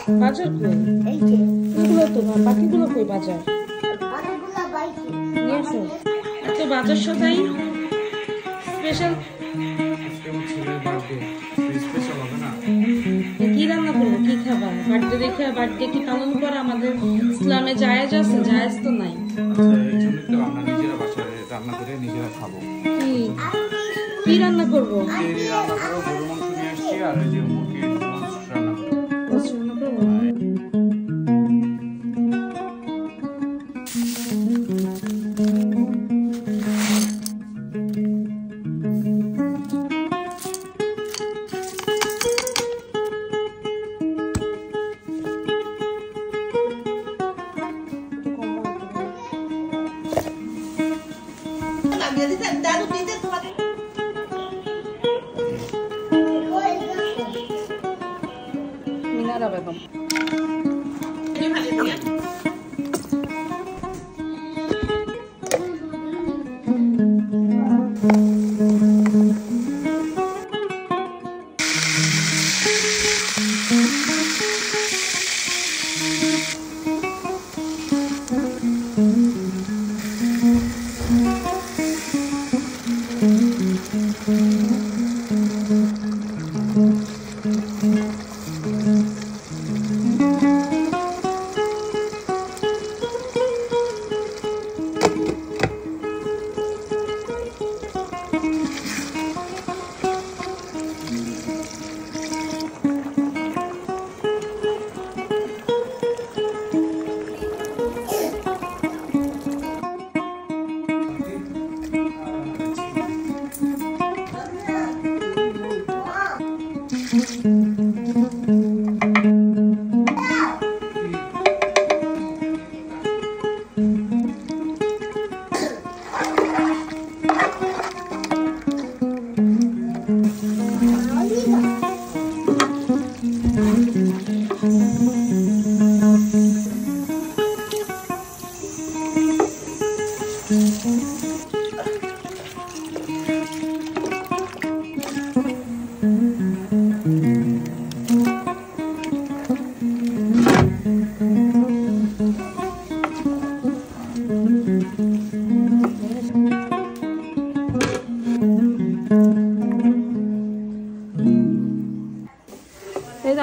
বাজার কই? এই যে এগুলো তো না, বাকিগুলো কই বাজার? বাকিগুলো বাইকে নিয়ে এসো। এত বাজার সদাই স্পেশাল কি রান্না করবো, কি খাবার? বার্থডে দেখে বার্থডে কি পালন করা আমাদের ইসলামে জায়েজ আছে? জায়েজ তো নাই। আমরা নিজেরা বাসায় রান্না করে নিজেরা খাবো। কি রান্না করবো? রান্না করো, গরু মাংস নিয়ে আসছি আর ওই যে মুরগির মাংস রান্না করবো। রান্না করবো। মিনারা বেগম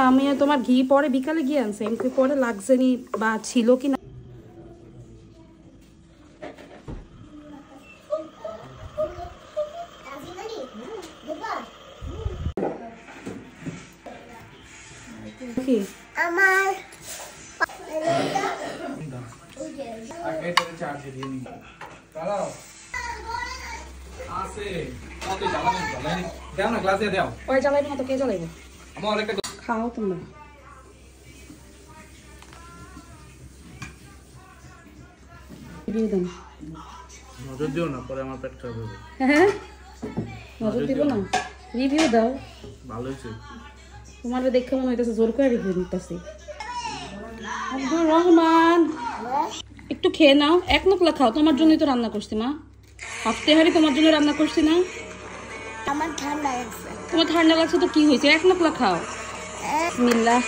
আমি তোমার ঘি পরে বিকালে গিয়ে আনছি, এমনি পরে লাগছেনি বা ছিল কি না। কি আমার ওই জ্বালাইবো না তো, কে জ্বালাইবো? খাও তোমরা। নজর দিও না, পরে আমার পেট খারাপ হবে। হ্যাঁ নজর দিব না, রিভিউ দাও। ভালো হয়েছে। তোমার দেখে মনে হইতেছে জোর করে রিভিউ দিতেছি। আব্দুর রহমান একটু খেয়ে নাও, এক নকলা খাও, তোমার জন্যই তো রান্না করছি মা। হাফতে হারি তোমার জন্য রান্না করছি না? আমার ঠান্ডা লাগছে। তোমার ঠান্ডা লাগছে তো কি হয়েছে, এক নকলা খাও। বিসমিল্লাহ,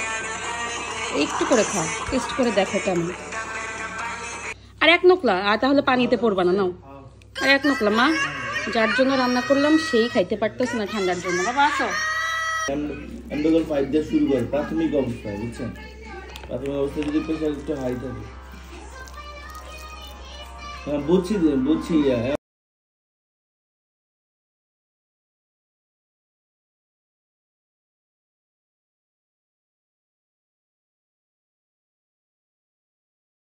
একটু করে খাও, টেস্ট করে দেখো কেমন। আর এক নকলা, আর তাহলে পানিতে পড়বা না, নাও আর এক নকলা। মা যার জন্য রান্না করলাম সেই খাইতে পারতেছে না ঠান্ডার জন্য। বাবা আসো। এন্ডোগল 5 দিয়ে শুরু করে প্রাথমিক অবস্থায়, বুঝছেন? প্রাথমিক অবস্থায় যদি প্রেশার একটু হাই থাকে, বুঝছি